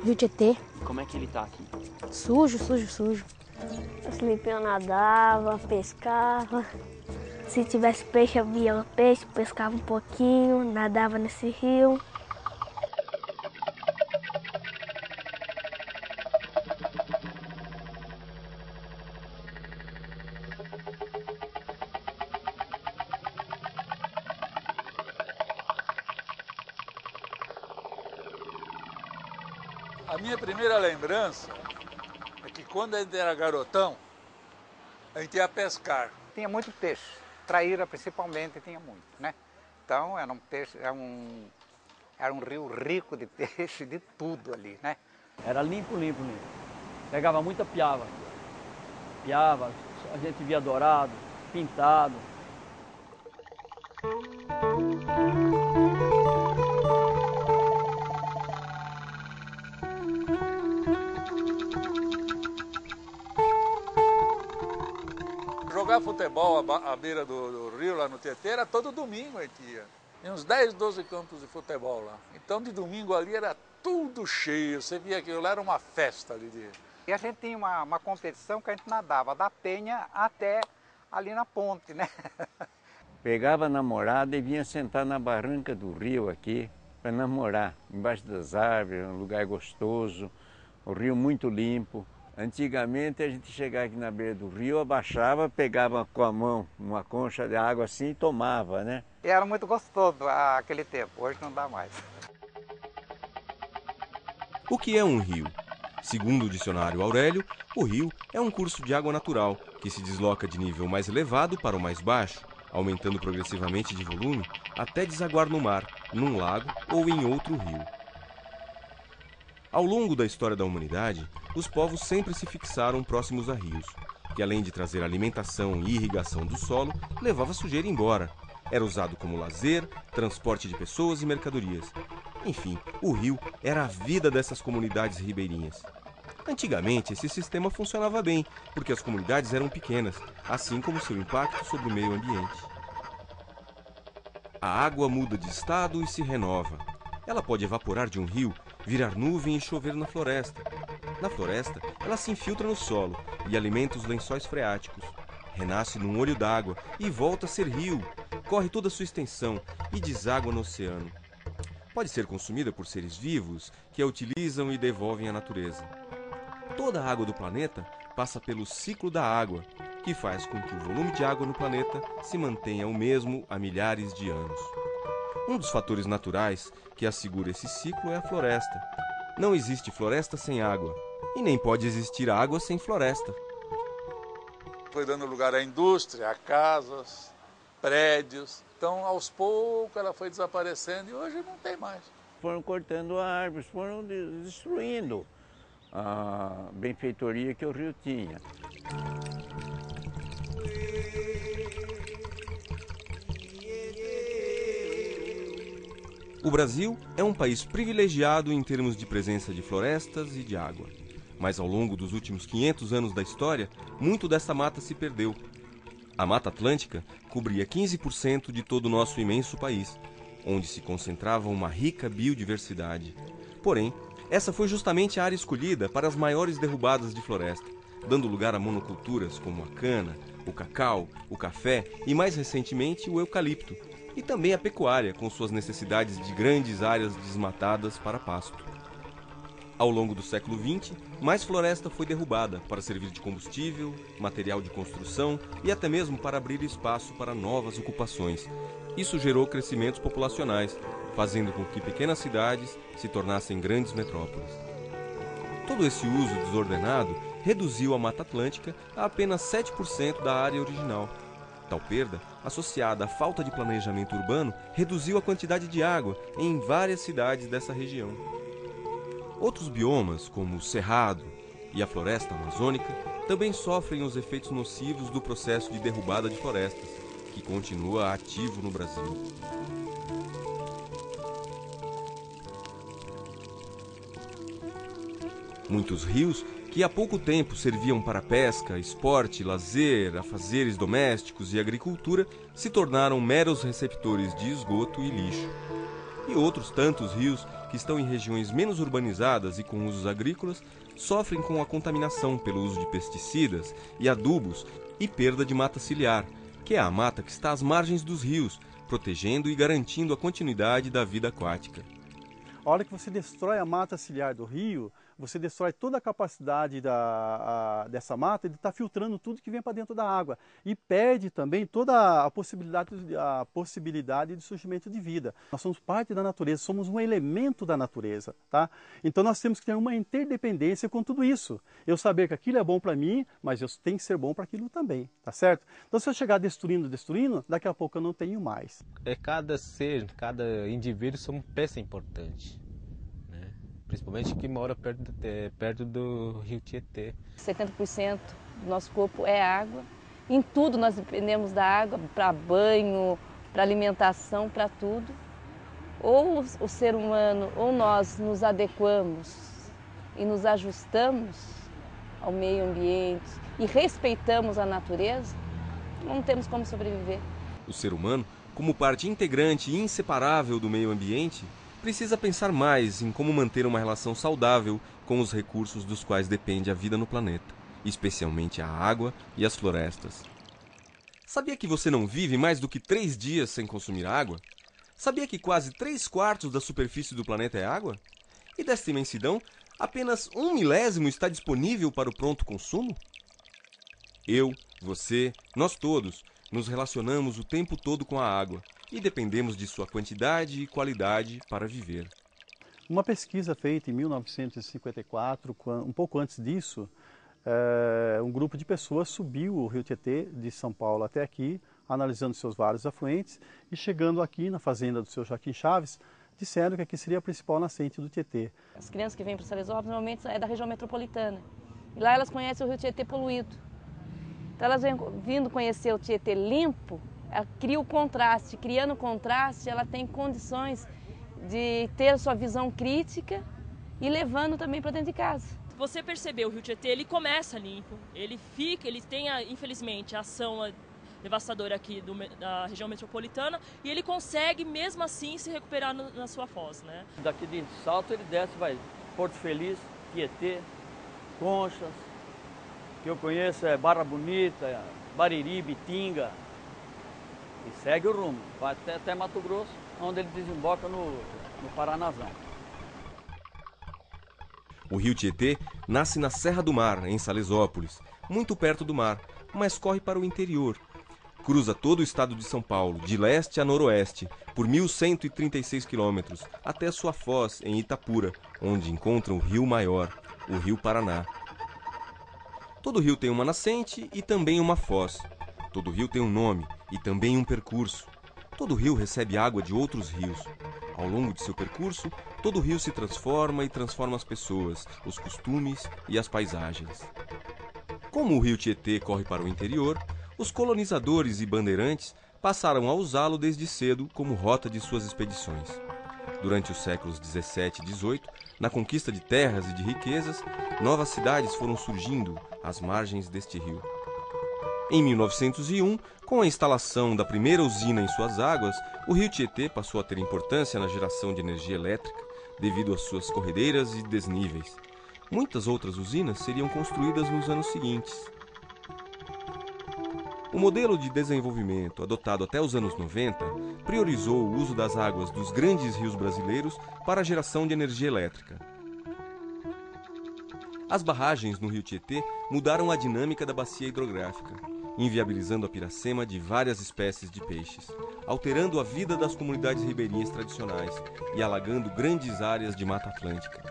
Rio Tietê. Como é que ele tá aqui? Sujo, sujo, sujo. Os limpinhos nadava, pescava. Se tivesse peixe, eu via o peixe, pescava um pouquinho, nadava nesse rio. A minha primeira lembrança é que quando a gente era garotão, a gente ia pescar. Tinha muito peixe, traíra principalmente tinha muito, né? Então era um peixe, era um rio rico de peixe, de tudo ali, né? Era limpo, limpo, limpo. Pegava muita piava. Piava, a gente via dourado, pintado. Jogar futebol à beira do rio, lá no Tietê, era todo domingo a gente ia. Tinha uns 10, 12 campos de futebol lá. Então de domingo ali era tudo cheio, você via que lá era uma festa ali. E a gente tinha uma competição que a gente nadava da penha até ali na ponte, né? Pegava a namorada e vinha sentar na barranca do rio aqui para namorar, embaixo das árvores, um lugar gostoso, o rio muito limpo. Antigamente a gente chegava aqui na beira do rio, abaixava, pegava com a mão uma concha de água assim e tomava, né? E era muito gostoso aquele tempo, hoje não dá mais. O que é um rio? Segundo o dicionário Aurélio, o rio é um curso de água natural que se desloca de nível mais elevado para o mais baixo, aumentando progressivamente de volume até desaguar no mar, num lago ou em outro rio. Ao longo da história da humanidade, os povos sempre se fixaram próximos a rios, que além de trazer alimentação e irrigação do solo, levava a sujeira embora. Era usado como lazer, transporte de pessoas e mercadorias. Enfim, o rio era a vida dessas comunidades ribeirinhas. Antigamente, esse sistema funcionava bem, porque as comunidades eram pequenas, assim como seu impacto sobre o meio ambiente. A água muda de estado e se renova. Ela pode evaporar de um rio, virar nuvem e chover na floresta. Na floresta, ela se infiltra no solo e alimenta os lençóis freáticos. Renasce num olho d'água e volta a ser rio. Corre toda a sua extensão e deságua no oceano. Pode ser consumida por seres vivos que a utilizam e devolvem à natureza. Toda a água do planeta passa pelo ciclo da água, que faz com que o volume de água no planeta se mantenha o mesmo há milhares de anos. Um dos fatores naturais que assegura esse ciclo é a floresta. Não existe floresta sem água, e nem pode existir água sem floresta. Foi dando lugar à indústria, a casas, prédios. Então, aos poucos, ela foi desaparecendo e hoje não tem mais. Foram cortando árvores, foram destruindo a benfeitoria que o rio tinha. O Brasil é um país privilegiado em termos de presença de florestas e de água. Mas ao longo dos últimos 500 anos da história, muito dessa mata se perdeu. A Mata Atlântica cobria 15% de todo o nosso imenso país, onde se concentrava uma rica biodiversidade. Porém, essa foi justamente a área escolhida para as maiores derrubadas de floresta, dando lugar a monoculturas como a cana, o cacau, o café e, mais recentemente, o eucalipto, e também a pecuária, com suas necessidades de grandes áreas desmatadas para pasto. Ao longo do século XX, mais floresta foi derrubada para servir de combustível, material de construção e até mesmo para abrir espaço para novas ocupações. Isso gerou crescimentos populacionais, fazendo com que pequenas cidades se tornassem grandes metrópoles. Todo esse uso desordenado reduziu a Mata Atlântica a apenas 7% da área original. Tal perda, associada à falta de planejamento urbano, reduziu a quantidade de água em várias cidades dessa região. Outros biomas, como o cerrado e a floresta amazônica, também sofrem os efeitos nocivos do processo de derrubada de florestas, que continua ativo no Brasil. Muitos rios que que há pouco tempo serviam para pesca, esporte, lazer, afazeres domésticos e agricultura, se tornaram meros receptores de esgoto e lixo. E outros tantos rios que estão em regiões menos urbanizadas e com usos agrícolas sofrem com a contaminação pelo uso de pesticidas e adubos e perda de mata ciliar, que é a mata que está às margens dos rios, protegendo e garantindo a continuidade da vida aquática. A hora que você destrói a mata ciliar do rio, você destrói toda a capacidade dessa mata de estar filtrando tudo que vem para dentro da água. E perde também toda a possibilidade de surgimento de vida. Nós somos parte da natureza, somos um elemento da natureza, tá? Então nós temos que ter uma interdependência com tudo isso. Eu saber que aquilo é bom para mim, mas eu tenho que ser bom para aquilo também, tá certo? Então se eu chegar destruindo, daqui a pouco eu não tenho mais. Cada ser, cada indivíduo são uma peça importante. Principalmente que mora perto do rio Tietê. 70% do nosso corpo é água. Em tudo nós dependemos da água, para banho, para alimentação, para tudo. Ou o ser humano, ou nós nos adequamos e nos ajustamos ao meio ambiente e respeitamos a natureza, não temos como sobreviver. O ser humano, como parte integrante e inseparável do meio ambiente, precisa pensar mais em como manter uma relação saudável com os recursos dos quais depende a vida no planeta, especialmente a água e as florestas. Sabia que você não vive mais do que 3 dias sem consumir água? Sabia que quase 3/4 da superfície do planeta é água? E desta imensidão, apenas 1/1000 está disponível para o pronto consumo? Eu, você, nós todos, nos relacionamos o tempo todo com a água e dependemos de sua quantidade e qualidade para viver. Uma pesquisa feita em 1954, um pouco antes disso, um grupo de pessoas subiu o rio Tietê de São Paulo até aqui, analisando seus vários afluentes e chegando aqui na fazenda do seu Joaquim Chaves, disseram que aqui seria a principal nascente do Tietê. As crianças que vêm para Salesópolis normalmente é da região metropolitana. E lá elas conhecem o rio Tietê poluído. Então elas vêm vindo conhecer o Tietê limpo, ela cria o contraste. Criando o contraste, ela tem condições de ter a sua visão crítica e levando também para dentro de casa. Você percebeu, o rio Tietê, ele começa limpo, ele tem, infelizmente, a ação devastadora aqui da região metropolitana e ele consegue, mesmo assim, se recuperar na sua foz, né? Daqui de Salto ele desce, vai Porto Feliz, Tietê, Conchas, que eu conheço é Barra Bonita, Bariri, Bitinga, e segue o rumo, vai até Mato Grosso, onde ele desemboca no Paranazão. O rio Tietê nasce na Serra do Mar, em Salesópolis, muito perto do mar, mas corre para o interior. Cruza todo o estado de São Paulo, de leste a noroeste, por 1.136 quilômetros, até sua foz, em Itapura, onde encontra o rio maior, o Rio Paraná. Todo rio tem uma nascente e também uma foz. Todo rio tem um nome e também um percurso. Todo rio recebe água de outros rios. Ao longo de seu percurso, todo rio se transforma e transforma as pessoas, os costumes e as paisagens. Como o rio Tietê corre para o interior, os colonizadores e bandeirantes passaram a usá-lo desde cedo como rota de suas expedições. Durante os séculos 17 e 18, na conquista de terras e de riquezas, novas cidades foram surgindo às margens deste rio. Em 1901, com a instalação da primeira usina em suas águas, o rio Tietê passou a ter importância na geração de energia elétrica, devido às suas corredeiras e desníveis. Muitas outras usinas seriam construídas nos anos seguintes. O modelo de desenvolvimento adotado até os anos 90 priorizou o uso das águas dos grandes rios brasileiros para a geração de energia elétrica. As barragens no rio Tietê mudaram a dinâmica da bacia hidrográfica, inviabilizando a piracema de várias espécies de peixes, alterando a vida das comunidades ribeirinhas tradicionais e alagando grandes áreas de Mata Atlântica.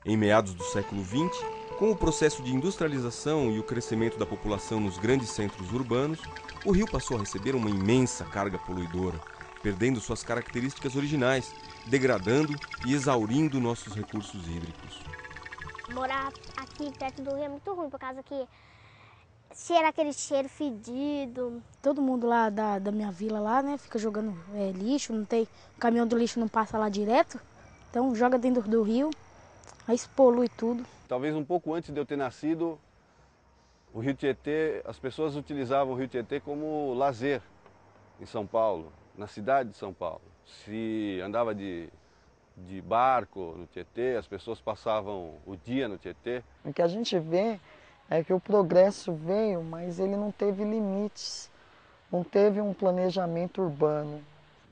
Em meados do século XX, com o processo de industrialização e o crescimento da população nos grandes centros urbanos, o rio passou a receber uma imensa carga poluidora, perdendo suas características originais, degradando e exaurindo nossos recursos hídricos. Morar aqui perto do rio é muito ruim, por causa que cheira aquele cheiro fedido. Todo mundo lá da minha vila lá, né, fica jogando lixo, não tem, o caminhão do lixo não passa lá direto, então joga dentro do rio, aí isso polui tudo. Talvez um pouco antes de eu ter nascido, o Rio Tietê, as pessoas utilizavam o Rio Tietê como lazer em São Paulo, na cidade de São Paulo. Se andava de barco no Tietê, as pessoas passavam o dia no Tietê. O que a gente vê é que o progresso veio, mas ele não teve limites, não teve um planejamento urbano.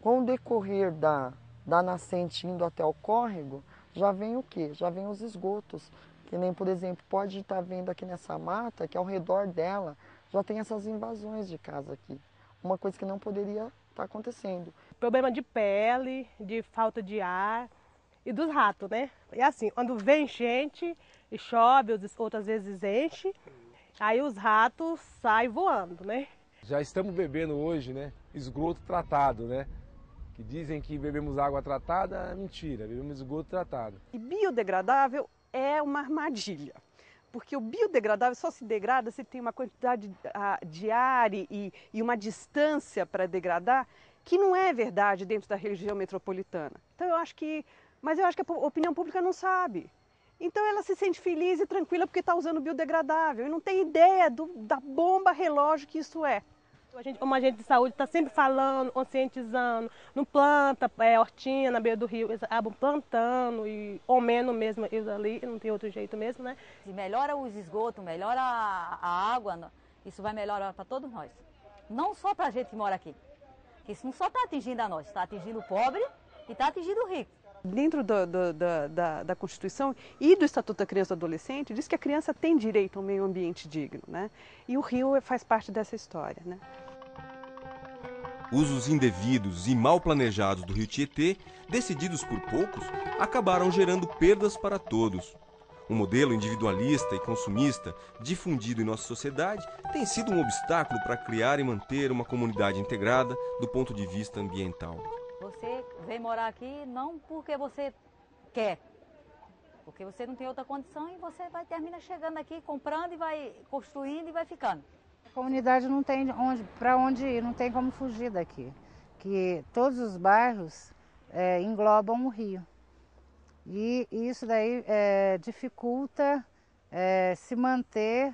Com o decorrer da nascente indo até o córrego, já vem o quê? Já vem os esgotos. Que nem, por exemplo, pode estar vendo aqui nessa mata, que ao redor dela já tem essas invasões de casa aqui. Uma coisa que não poderia estar acontecendo. Problema de pele, de falta de ar e dos ratos, né? E assim, quando vem enchente e chove, outras vezes enche, aí os ratos saem voando, né? Já estamos bebendo hoje, né, esgoto tratado, né? Que dizem que bebemos água tratada, é mentira, bebemos esgoto tratado. E biodegradável é uma armadilha, porque o biodegradável só se degrada se tem uma quantidade de ar e uma distância para degradar, que não é verdade dentro da região metropolitana. Então eu acho que a opinião pública não sabe. Então ela se sente feliz e tranquila porque está usando biodegradável e não tem ideia da bomba relógio que isso é. Como agente de saúde está sempre falando, conscientizando, não planta hortinha na beira do rio, eles acabam plantando e comendo mesmo eles ali, não tem outro jeito mesmo, né? Se melhora os esgotos, melhora a água, isso vai melhorar para todos nós. Não só para a gente que mora aqui. Isso não só está atingindo a nós, está atingindo o pobre e está atingindo o rico. Dentro da Constituição e do Estatuto da Criança e do Adolescente, diz que a criança tem direito a um meio ambiente digno, né? E o rio faz parte dessa história, né? Usos indevidos e mal planejados do Rio Tietê, decididos por poucos, acabaram gerando perdas para todos. O modelo individualista e consumista difundido em nossa sociedade tem sido um obstáculo para criar e manter uma comunidade integrada do ponto de vista ambiental. Você vem morar aqui não porque você quer, porque você não tem outra condição e você vai terminar chegando aqui, comprando e vai construindo e vai ficando. A comunidade não tem para onde ir, não tem como fugir daqui, que todos os bairros englobam o rio. E isso daí dificulta se manter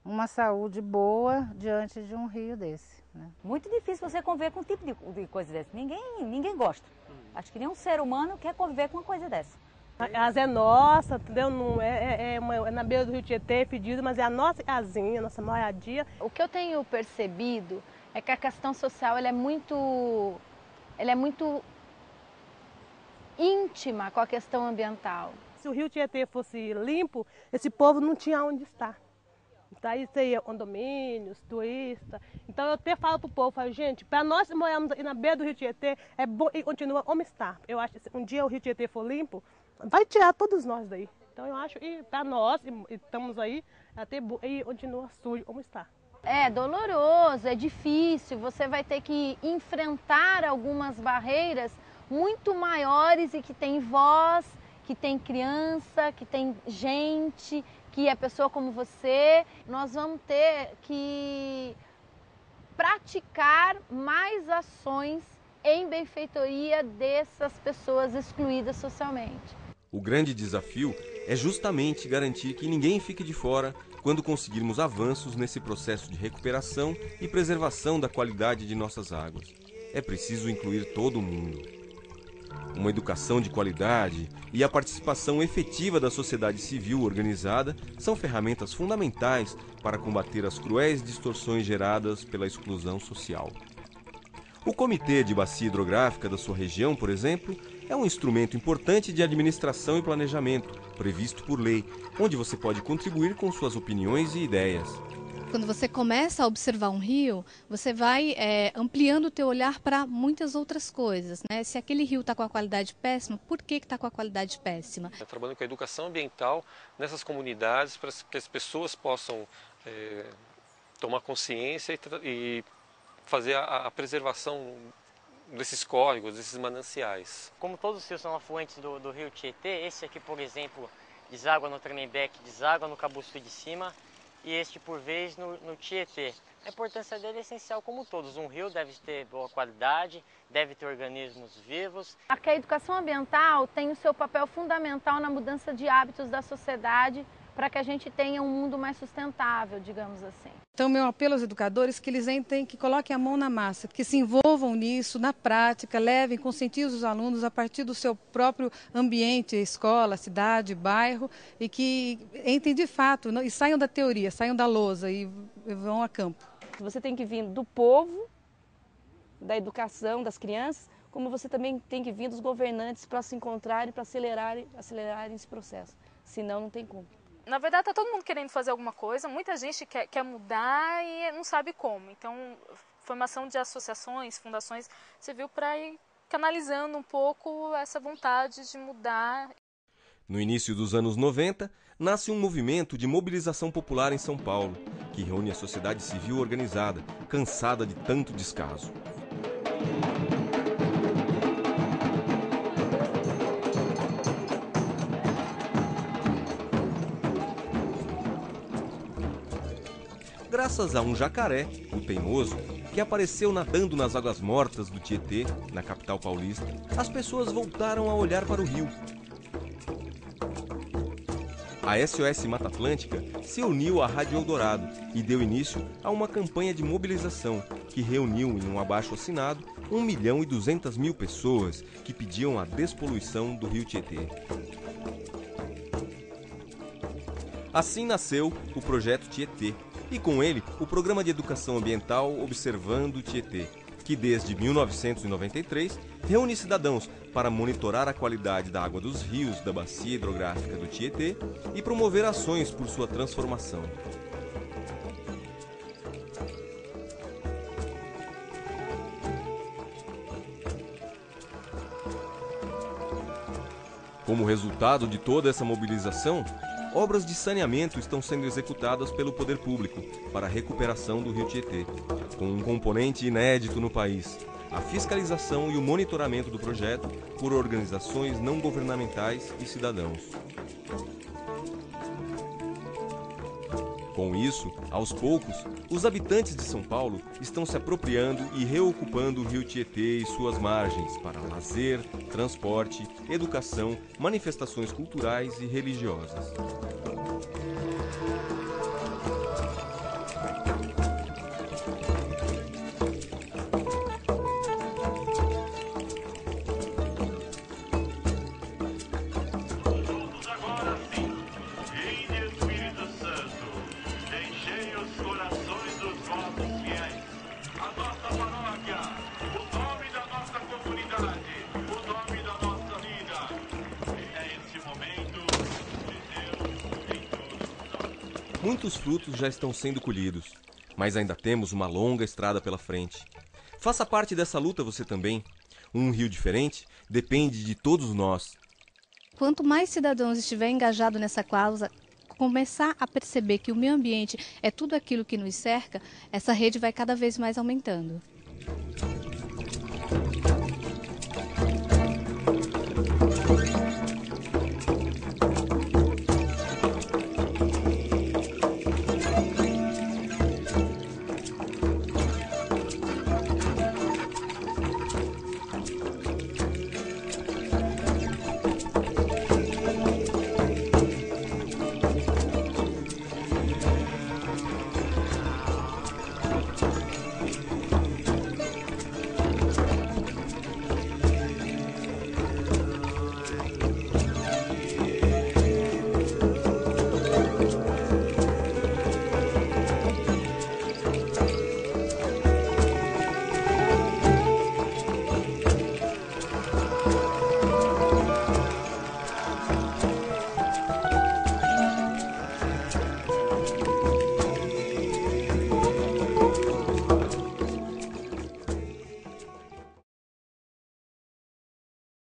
uma saúde boa diante de um rio desse, né? Muito difícil você conviver com um tipo de coisa dessa. Ninguém gosta. Acho que nenhum ser humano quer conviver com uma coisa dessa. A casa é nossa, entendeu? Não é na beira do Rio Tietê, pedido, mas é a nossa casinha, a nossa moradia. O que eu tenho percebido é que a questão social ela é muito íntima com a questão ambiental. Se o Rio Tietê fosse limpo, esse povo não tinha onde estar. Daí seria condomínios, turistas. Então eu até falo pro povo, gente, para nós que moramos aí na beira do Rio Tietê, é bom e continua como está. Eu acho que se um dia o Rio Tietê for limpo, vai tirar todos nós daí. Então eu acho que para nós, e estamos aí, até e continua sujo como está. É doloroso, é difícil, você vai ter que enfrentar algumas barreiras muito maiores e que tem voz, que tem criança, que tem gente, que é pessoa como você. Nós vamos ter que praticar mais ações em benfeitoria dessas pessoas excluídas socialmente. O grande desafio é justamente garantir que ninguém fique de fora quando conseguirmos avanços nesse processo de recuperação e preservação da qualidade de nossas águas. É preciso incluir todo mundo. Uma educação de qualidade e a participação efetiva da sociedade civil organizada são ferramentas fundamentais para combater as cruéis distorções geradas pela exclusão social. O Comitê de Bacia Hidrográfica da sua região, por exemplo, é um instrumento importante de administração e planejamento, previsto por lei, onde você pode contribuir com suas opiniões e ideias. Quando você começa a observar um rio, você vai ampliando o teu olhar para muitas outras coisas, né? Se aquele rio está com a qualidade péssima, por que está com a qualidade péssima? Trabalhando com a educação ambiental nessas comunidades para que as pessoas possam tomar consciência e fazer a preservação desses córregos, desses mananciais. Como todos os rios são afluentes do rio Tietê, esse aqui, por exemplo, deságua no Tremembé, deságua no Cabuçu de Cima e este por vez no Tietê. A importância dele é essencial como todos. Um rio deve ter boa qualidade, deve ter organismos vivos. A educação ambiental tem o seu papel fundamental na mudança de hábitos da sociedade para que a gente tenha um mundo mais sustentável, digamos assim. Então, meu apelo aos educadores é que eles entrem, que coloquem a mão na massa, que se envolvam nisso, na prática, levem, conscientizem os alunos a partir do seu próprio ambiente, escola, cidade, bairro, e que entrem de fato e saiam da teoria, saiam da lousa e vão a campo. Você tem que vir do povo, da educação das crianças, como você também tem que vir dos governantes para se encontrarem, para acelerarem esse processo. Senão não tem como. Na verdade, está todo mundo querendo fazer alguma coisa, muita gente quer mudar e não sabe como. Então, formação de associações, fundações, serviu para ir canalizando um pouco essa vontade de mudar. No início dos anos 90, nasce um movimento de mobilização popular em São Paulo, que reúne a sociedade civil organizada, cansada de tanto descaso. Graças a um jacaré, o Teimoso, que apareceu nadando nas águas mortas do Tietê, na capital paulista, as pessoas voltaram a olhar para o rio. A SOS Mata Atlântica se uniu à Rádio Eldorado e deu início a uma campanha de mobilização que reuniu em um abaixo-assinado 1.200.000 pessoas que pediam a despoluição do rio Tietê. Assim nasceu o Projeto Tietê, e com ele o Programa de Educação Ambiental Observando o Tietê, que desde 1993 reúne cidadãos para monitorar a qualidade da água dos rios da bacia hidrográfica do Tietê e promover ações por sua transformação. Como resultado de toda essa mobilização, obras de saneamento estão sendo executadas pelo poder público para a recuperação do rio Tietê, com um componente inédito no país: a fiscalização e o monitoramento do projeto por organizações não governamentais e cidadãos. Com isso, aos poucos, os habitantes de São Paulo estão se apropriando e reocupando o rio Tietê e suas margens para lazer, transporte, educação, manifestações culturais e religiosas. Muitos frutos já estão sendo colhidos, mas ainda temos uma longa estrada pela frente. Faça parte dessa luta você também. Um rio diferente depende de todos nós. Quanto mais cidadãos estiverem engajados nessa causa, começar a perceber que o meio ambiente é tudo aquilo que nos cerca, essa rede vai cada vez mais aumentando.